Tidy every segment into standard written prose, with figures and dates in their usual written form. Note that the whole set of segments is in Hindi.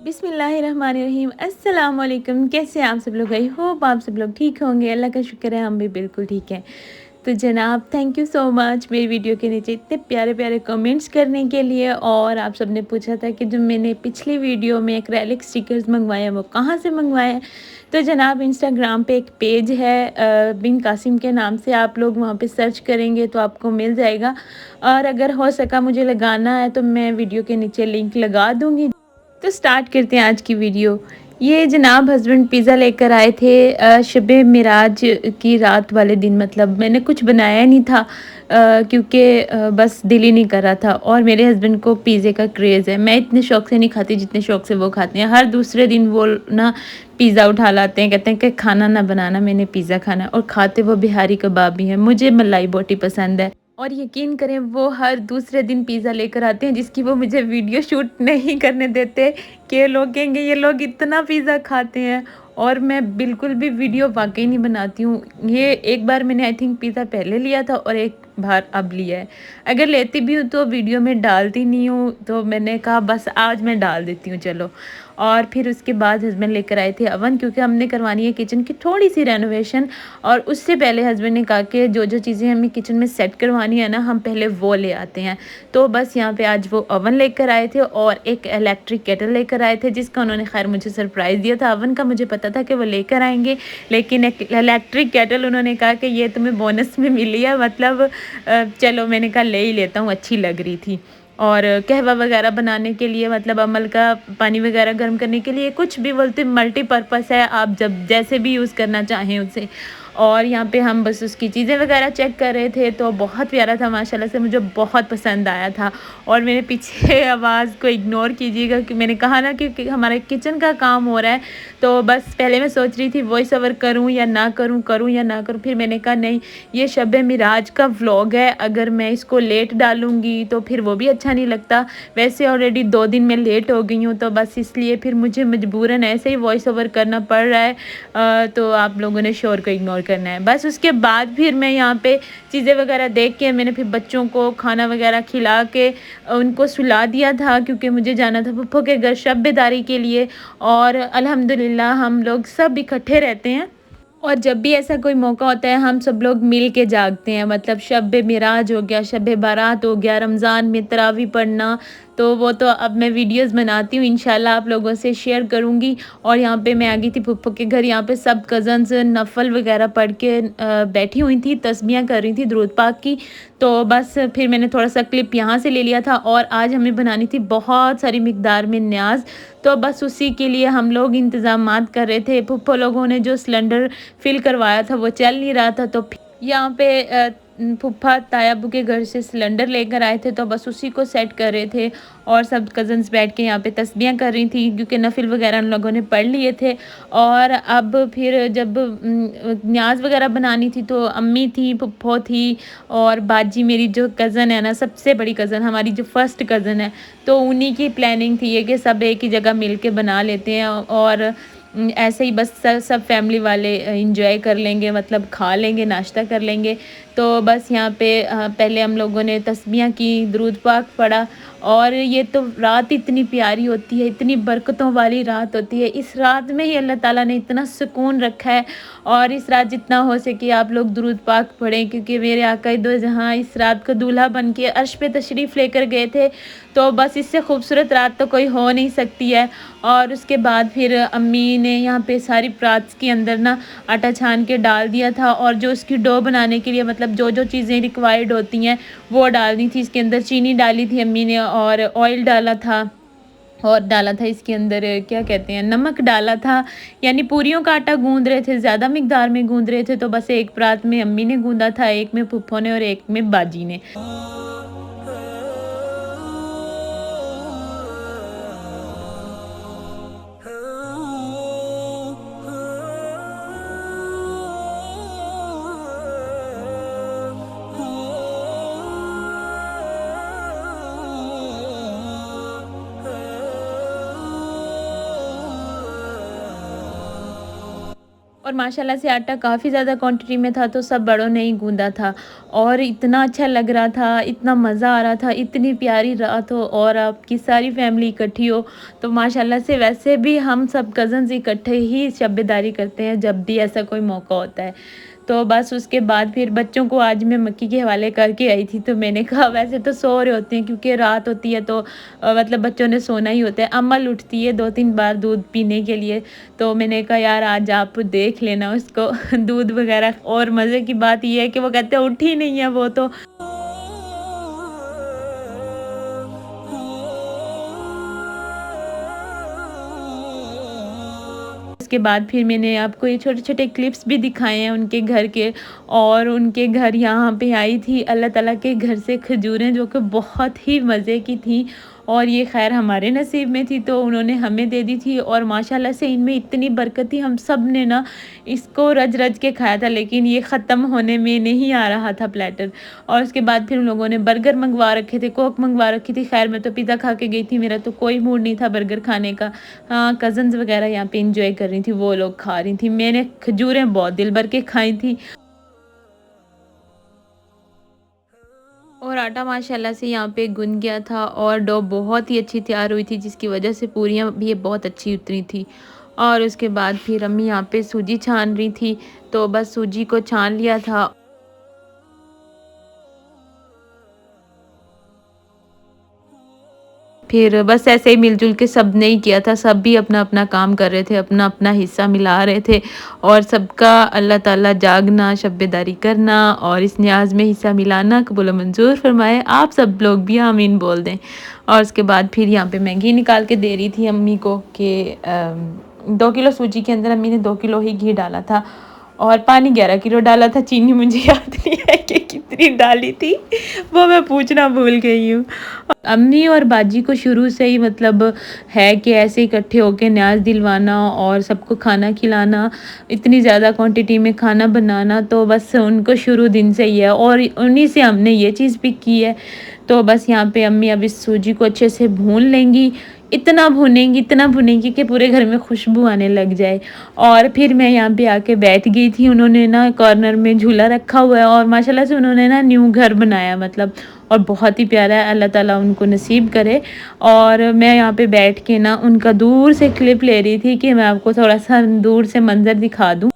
बिस्मिल्लाहिर्रहमानिर्रहीम। अस्सलाम वालेकुम। कैसे हैं आप सब लोग? आई होप आप सब लोग ठीक होंगे। अल्लाह का शुक्र है हम भी बिल्कुल ठीक हैं। तो जनाब थैंक यू सो मच मेरी वीडियो के नीचे इतने प्यारे प्यारे कमेंट्स करने के लिए। और आप सब ने पूछा था कि जो मैंने पिछली वीडियो में एक्रेलिक स्टिकर्स मंगवाए वो कहाँ से मंगवाए हैं। तो जनाब इंस्टाग्राम पे एक पेज है बिन कासिम के नाम से, आप लोग वहाँ पे सर्च करेंगे तो आपको मिल जाएगा। और अगर हो सका मुझे लगाना है तो मैं वीडियो के नीचे लिंक लगा दूँगी। तो स्टार्ट करते हैं आज की वीडियो। ये जनाब हस्बैंड पिज़्ज़ा लेकर आए थे शब मिराज की रात वाले दिन। मतलब मैंने कुछ बनाया नहीं था क्योंकि बस दिल ही नहीं कर रहा था। और मेरे हस्बैंड को पिज़्ज़े का क्रेज़ है। मैं इतने शौक से नहीं खाती जितने शौक से वो खाते हैं। हर दूसरे दिन वो ना पिज़्ज़ा उठा लाते हैं, कहते हैं कि खाना ना बनाना, मैंने पिज़्ज़ा खाना है। और खाते वो बिहारी कबाब भी हैं। मुझे मलाई बोटी पसंद है। और यकीन करें वो हर दूसरे दिन पिज़्ज़ा लेकर आते हैं जिसकी वो मुझे वीडियो शूट नहीं करने देते कि लोग कहेंगे ये लोग इतना पिज़्ज़ा खाते हैं। और मैं बिल्कुल भी वीडियो वाकई नहीं बनाती हूँ। ये एक बार मैंने आई थिंक पिज़्ज़ा पहले लिया था और एक बार अब लिया है। अगर लेती भी हूँ तो वीडियो में डालती नहीं हूँ, तो मैंने कहा बस आज मैं डाल देती हूँ चलो। और फिर उसके बाद हस्बैंड लेकर आए थे अवन, क्योंकि हमने करवानी है किचन की थोड़ी सी रेनोवेशन। और उससे पहले हस्बैंड ने कहा कि जो जो चीज़ें हमें किचन में सेट करवानी है ना, हम पहले वो ले आते हैं। तो बस यहाँ पे आज वो अवन लेकर आए थे और एक इलेक्ट्रिक केटल लेकर आए थे, जिसका उन्होंने खैर मुझे सरप्राइज़ दिया था। अवन का मुझे पता था कि वो लेकर आएंगे, लेकिन एक इलेक्ट्रिक केटल उन्होंने कहा कि ये तुम्हें बोनस में मिली है। मतलब चलो मैंने कहा ले ही लेता हूँ, अच्छी लग रही थी। और कहवा वगैरह बनाने के लिए, मतलब अमल का पानी वगैरह गर्म करने के लिए, कुछ भी बोलते मल्टीपर्पज़ है, आप जब जैसे भी यूज़ करना चाहें उसे। और यहाँ पे हम बस उसकी चीज़ें वगैरह चेक कर रहे थे। तो बहुत प्यारा था माशाल्लाह से, मुझे बहुत पसंद आया था। और मेरे पीछे आवाज़ को इग्नोर कीजिएगा कि मैंने कहा ना कि हमारे किचन का काम हो रहा है। तो बस पहले मैं सोच रही थी वॉइस ओवर करूँ या ना करूँ, करूँ या ना करूँ। फिर मैंने कहा नहीं, ये शब मिराज का व्लॉग है, अगर मैं इसको लेट डालूँगी तो फिर वो भी अच्छा नहीं लगता। वैसे ऑलरेडी 2 दिन मैं लेट हो गई हूँ, तो बस इसलिए फिर मुझे मजबूरन ऐसे ही वॉइस ओवर करना पड़ रहा है। तो आप लोगों ने शोर को इग्नोर करना है। बस उसके बाद फिर मैं यहाँ पे चीज़ें वगैरह देख के मैंने फिर बच्चों को खाना वगैरह खिला के उनको सुला दिया था, क्योंकि मुझे जाना था फुफ्फो के घर शब बेदारी के लिए। और अल्हम्दुलिल्लाह हम लोग सब इकट्ठे रहते हैं और जब भी ऐसा कोई मौका होता है हम सब लोग मिल के जागते हैं। मतलब शब मिराज हो गया, शब बारात हो गया, रमज़ान में तरावी पढ़ना, तो वो तो अब मैं वीडियोस बनाती हूँ, इंशाल्लाह आप लोगों से शेयर करूँगी। और यहाँ पे मैं आ गई थी फुफ्फो के घर। यहाँ पे सब कज़न्स नफल वगैरह पढ़ के बैठी हुई थी, तस्बीहां कर रही थी दुरूद पाक की। तो बस फिर मैंने थोड़ा सा क्लिप यहाँ से ले लिया था। और आज हमें बनानी थी बहुत सारी मिकदार में न्याज, तो बस उसी के लिए हम लोग इंतज़ामात कर रहे थे। फुफ्फो लोगों ने जो सिलेंडर फिल करवाया था वो चल नहीं रहा था, तो यहाँ पे फूफा तायाबू के घर से सिलेंडर लेकर आए थे, तो बस उसी को सेट कर रहे थे। और सब कज़न्स बैठ के यहाँ पे तस्बीहां कर रही थी, क्योंकि नफिल वगैरह उन लोगों ने पढ़ लिए थे। और अब फिर जब न्याज वगैरह बनानी थी तो अम्मी थी, फुफ्फो थी और बाजी मेरी जो कज़न है ना, सबसे बड़ी कज़न, हमारी जो फर्स्ट कज़न है, तो उन्हीं की प्लानिंग थी ये कि सब एक ही जगह मिल के बना लेते हैं। और ऐसे ही बस सब फैमिली वाले इंजॉय कर लेंगे, मतलब खा लेंगे, नाश्ता कर लेंगे। तो बस यहाँ पे पहले हम लोगों ने तस्बीहां की, दुरूद पाक पढ़ा। और ये तो रात इतनी प्यारी होती है, इतनी बरकतों वाली रात होती है। इस रात में ही अल्लाह ताला ने इतना सुकून रखा है। और इस रात जितना हो सके आप लोग दुरूद पाक पढ़ें, क्योंकि मेरे आका दो जहाँ इस रात को दूल्हा बन के अर्श पे तशरीफ़ लेकर गए थे। तो बस इससे खूबसूरत रात तो कोई हो नहीं सकती है। और उसके बाद फिर अम्मी ने यहाँ पे सारी प्रात के अंदर ना आटा छान के डाल दिया था। और जो उसकी डो बनाने के लिए मतलब जो जो चीज़ें रिक्वायर्ड होती हैं वो डालनी थी। इसके अंदर चीनी डाली थी अम्मी ने और ऑयल डाला था। और डाला था इसके अंदर क्या कहते हैं, नमक डाला था। यानी पूरियों का आटा गूँध रहे थे, ज़्यादा मिकदार में गूँध रहे थे, तो बस एक परात में अम्मी ने गूँधा था, एक में फूफो ने और एक में बाजी ने। और माशाल्लाह से आटा काफ़ी ज़्यादा क्वांटिटी में था, तो सब बड़ों ने ही गूँधा था और इतना अच्छा लग रहा था, इतना मज़ा आ रहा था, इतनी प्यारी रात हो और आपकी सारी फैमिली इकट्ठी हो। तो माशाल्लाह से वैसे भी हम सब कज़न्स इकट्ठे ही शब-ए-दारी करते हैं जब भी ऐसा कोई मौका होता है। तो बस उसके बाद फिर बच्चों को आज मैं मक्की के हवाले करके आई थी, तो मैंने कहा वैसे तो सो रहे होते हैं क्योंकि रात होती है, तो मतलब बच्चों ने सोना ही होता है। अम्मल उठती है 2-3 बार दूध पीने के लिए, तो मैंने कहा यार आज आप देख लेना उसको दूध वगैरह। और मज़े की बात ये है कि वो कहते हैं उठी नहीं है वो तो। उसके बाद फिर मैंने आपको ये छोटे-छोटे क्लिप्स भी दिखाए हैं उनके घर के। और उनके घर यहाँ पे आई थी अल्लाह ताला के घर से खजूरें, जो कि बहुत ही मज़े की थी और ये ख़ैर हमारे नसीब में थी, तो उन्होंने हमें दे दी थी। और माशाल्लाह से इनमें इतनी बरकत थी, हम सब ने ना इसको रज-रज के खाया था, लेकिन ये ख़त्म होने में नहीं आ रहा था प्लेटर। और उसके बाद फिर उन लोगों ने बर्गर मंगवा रखे थे, कोक मंगवा रखी थी। ख़ैर मैं तो पिज़्ज़ा खा के गई थी, मेरा तो कोई मूड नहीं था बर्गर खाने का। हाँ, कज़न्स वगैरह यहाँ पे एंजॉय कर रही थी, वो लोग खा रही थी। मैंने खजूरें बहुत दिल भर के खाई थी। और आटा माशाल्लाह से यहाँ पे गुन गया था और डो बहुत ही अच्छी तैयार हुई थी, जिसकी वजह से पूरियाँ भी बहुत अच्छी उतरी थी। और उसके बाद फिर अम्मी यहाँ पे सूजी छान रही थी, तो बस सूजी को छान लिया था। फिर बस ऐसे ही मिलजुल के सब ने ही किया था, सब भी अपना-अपना काम कर रहे थे, अपना-अपना हिस्सा मिला रहे थे। और सबका अल्लाह ताला जागना, शब-ए-दारी करना और इस न्याज़ में हिस्सा मिलाना कबूल व मंज़ूर फ़रमाए। आप सब लोग भी आमीन बोल दें। और उसके बाद फिर यहाँ पे मैं घी निकाल के दे रही थी अम्मी को कि 2 किलो सूजी के अंदर अम्मी ने 2 किलो ही घी डाला था और पानी 11 किलो डाला था। चीनी मुझे याद नहीं है कि कितनी डाली थी, वो मैं पूछना भूल गई हूँ। अम्मी और बाजी को शुरू से ही मतलब है कि ऐसे इकट्ठे होके न्याज़ दिलवाना और सबको खाना खिलाना, इतनी ज़्यादा क्वांटिटी में खाना बनाना, तो बस उनको शुरू दिन से ही है और उन्हीं से हमने ये चीज़ भी की है। तो बस यहाँ पे अम्मी अब इस सूजी को अच्छे से भून लेंगी, इतना भूनेंगी कि पूरे घर में खुशबू आने लग जाए। और फिर मैं यहाँ पे आके बैठ गई थी। उन्होंने ना कॉर्नर में झूला रखा हुआ है और माशाल्लाह से उन्होंने ना न्यू घर बनाया मतलब, और बहुत ही प्यारा है, अल्लाह ताला उनको नसीब करे। और मैं यहाँ पे बैठ के ना उनका दूर से क्लिप ले रही थी कि मैं आपको थोड़ा सा दूर से मंज़र दिखा दूँ।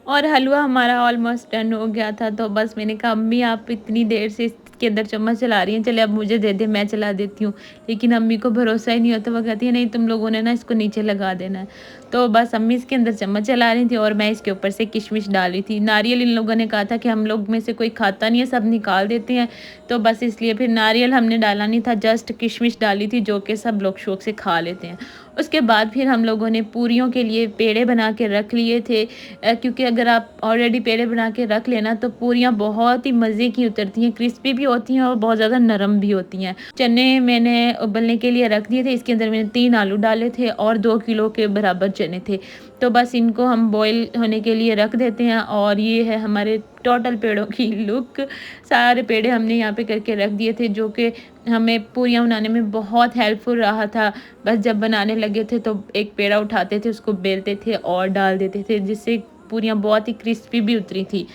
और हलवा हमारा ऑलमोस्ट डन हो गया था, तो बस मैंने कहा अम्मी आप इतनी देर से इसके अंदर चम्मच चला रही हैं, चले अब मुझे दे दे, मैं चला देती हूँ। लेकिन अम्मी को भरोसा ही नहीं होता, वो कहती है नहीं तुम लोगों ने ना इसको नीचे लगा देना है। तो बस अम्मी इसके अंदर चम्मच चला रही थी और मैं इसके ऊपर से किशमिश डाल रही थी। नारियल इन लोगों ने कहा था कि हम लोग में से कोई खाता नहीं है, सब निकाल देते हैं, तो बस इसलिए फिर नारियल हमने डाला नहीं था, जस्ट किशमिश डाली थी, जो कि सब लोग शौक से खा लेते हैं। उसके बाद फिर हम लोगों ने पूरियों के लिए पेड़े बना के रख लिए थे, क्योंकि अगर आप ऑलरेडी पेड़े बना के रख लेना तो पूरियाँ बहुत ही मज़े की उतरती हैं, क्रिस्पी भी होती हैं और बहुत ज़्यादा नरम भी होती हैं। चने मैंने उबलने के लिए रख दिए थे, इसके अंदर मैंने 3 आलू डाले थे और 2 किलो के बराबर चने थे। तो बस इनको हम बॉईल होने के लिए रख देते हैं और ये है हमारे टोटल पेड़ों की लुक। सारे पेड़े हमने यहाँ पे करके रख दिए थे, जो कि हमें पूरियाँ बनाने में बहुत हेल्पफुल रहा था। बस जब बनाने लगे थे तो एक पेड़ा उठाते थे, उसको बेलते थे और डाल देते थे, जिससे पूरियाँ बहुत ही क्रिस्पी भी उतरी थी।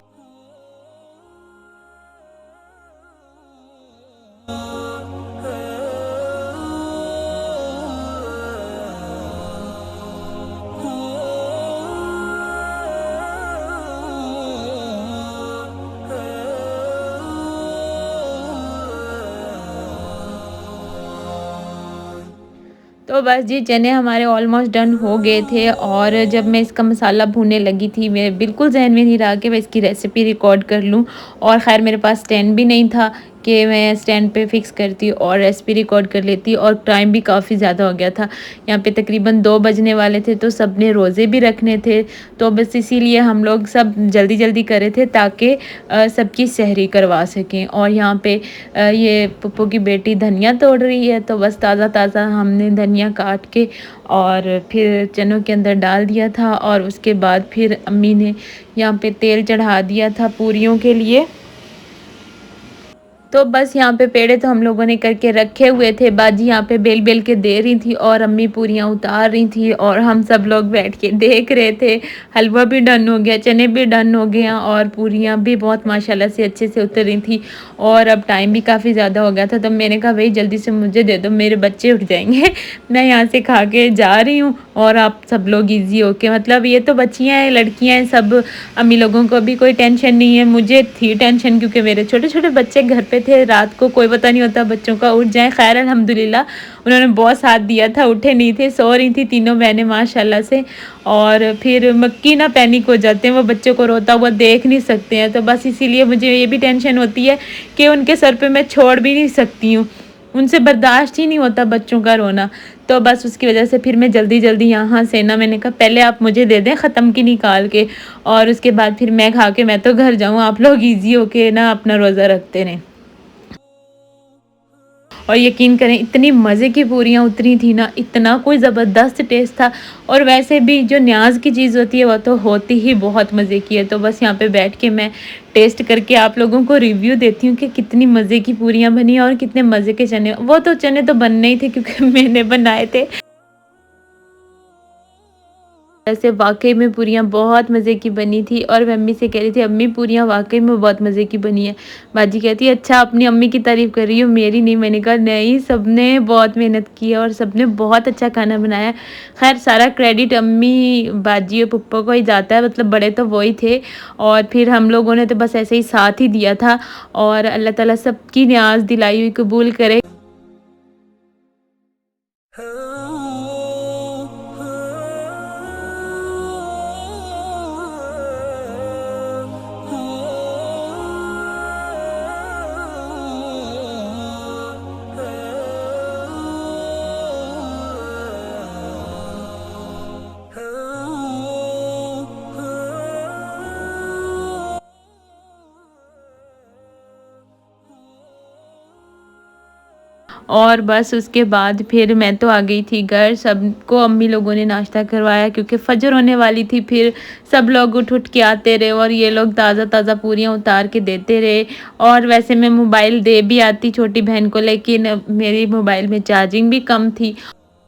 तो बस जी चने हमारे ऑलमोस्ट डन हो गए थे और जब मैं इसका मसाला भूनने लगी थी, मेरे बिल्कुल जहन में नहीं रहा कि मैं इसकी रेसिपी रिकॉर्ड कर लूँ। और ख़ैर मेरे पास स्टैंड भी नहीं था कि मैं स्टैंड पे फ़िक्स करती और रेसिपी रिकॉर्ड कर लेती, और टाइम भी काफ़ी ज़्यादा हो गया था। यहाँ पे तकरीबन 2 बजने वाले थे, तो सब ने रोज़े भी रखने थे। तो बस इसीलिए हम लोग सब जल्दी-जल्दी कर रहे थे ताकि सबकी सहरी करवा सकें। और यहाँ पे ये पप्पू की बेटी धनिया तोड़ रही है, तो बस ताज़ा-ताज़ा हमने धनिया काट के और फिर चनों के अंदर डाल दिया था। और उसके बाद फिर अम्मी ने यहाँ पे तेल चढ़ा दिया था पूरियों के लिए। तो बस यहाँ पे पेड़े तो हम लोगों ने करके रखे हुए थे, बाजी यहाँ पे बेल बेल के दे रही थी और अम्मी पूरियाँ उतार रही थी और हम सब लोग बैठ के देख रहे थे। हलवा भी डन हो गया, चने भी डन हो गए और पूरियाँ भी बहुत माशाल्लाह से अच्छे से उतर रही थी। और अब टाइम भी काफ़ी ज़्यादा हो गया था, तो मैंने कहा भाई जल्दी से मुझे दे दो, मेरे बच्चे उठ जाएंगे। मैं यहाँ से खा के जा रही हूँ और आप सब लोग ईजी होके, मतलब ये तो बच्चियाँ हैं, लड़कियाँ हैं सब, अम्मी लोगों को भी कोई टेंशन नहीं है, मुझे थी टेंशन क्योंकि मेरे छोटे छोटे बच्चे घर पे थे। रात को कोई पता नहीं होता बच्चों का उठ जाए। खैर अल्हम्दुलिल्लाह उन्होंने बहुत साथ दिया था, उठे नहीं थे, सो रही थी तीनों बहनें माशाल्लाह से। और फिर मक्की ना पैनिक हो जाते हैं, वो बच्चों को रोता हुआ देख नहीं सकते हैं, तो बस इसीलिए मुझे ये भी टेंशन होती है कि उनके सर पे मैं छोड़ भी नहीं सकती हूँ, उनसे बर्दाश्त ही नहीं होता बच्चों का रोना। तो बस उसकी वजह से फिर मैं जल्दी जल्दी यहाँ से ना, मैंने कहा पहले आप मुझे दे दें ख़त्म की निकाल के, और उसके बाद फिर मैं खा के मैं तो घर जाऊँ, आप लोग ईजी होके ना अपना रोज़ा रखते रहें। और यकीन करें इतनी मज़े की पूरियाँ उतरी थी ना, इतना कोई ज़बरदस्त टेस्ट था। और वैसे भी जो न्याज़ की चीज़ होती है वो तो होती ही बहुत मज़े की है। तो बस यहाँ पे बैठ के मैं टेस्ट करके आप लोगों को रिव्यू देती हूँ कि कितनी मज़े की पूरियाँ बनी और कितने मज़े के चने। वो तो चने तो बनने ही थे क्योंकि मैंने बनाए थे। ऐसे वाक़ई में पूरियाँ बहुत मज़े की बनी थी और मैं अम्मी से कह रही थी अम्मी पूरियाँ वाक़ई में बहुत मज़े की बनी है। बाजी कहती है अच्छा अपनी अम्मी की तारीफ़ कर रही हो मेरी नहीं। मैंने कहा नहीं, सबने बहुत मेहनत की है और सबने बहुत अच्छा खाना बनाया है। ख़ैर सारा क्रेडिट अम्मी, बाजी और पप्पा को ही जाता है, मतलब बड़े तो वो ही थे और फिर हम लोगों ने तो बस ऐसे ही साथ ही दिया था। और अल्लाह ताला सबकी नियाज़ दिलाई हुई कबूल करे। और बस उसके बाद फिर मैं तो आ गई थी घर। सबको अम्मी लोगों ने नाश्ता करवाया क्योंकि फ़जर होने वाली थी। फिर सब लोग उठ उठ के आते रहे और ये लोग ताज़ा ताज़ा पूरियाँ उतार के देते रहे। और वैसे मैं मोबाइल दे भी आती छोटी बहन को, लेकिन मेरी मोबाइल में चार्जिंग भी कम थी,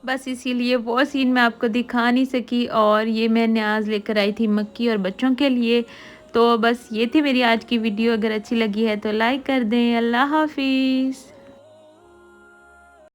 बस इसीलिए वो सीन मैं आपको दिखा नहीं सकी। और ये मैं न्याज़ लेकर आई थी मक्की और बच्चों के लिए। तो बस ये थी मेरी आज की वीडियो। अगर अच्छी लगी है तो लाइक कर दें। अल्लाह हाफिज़।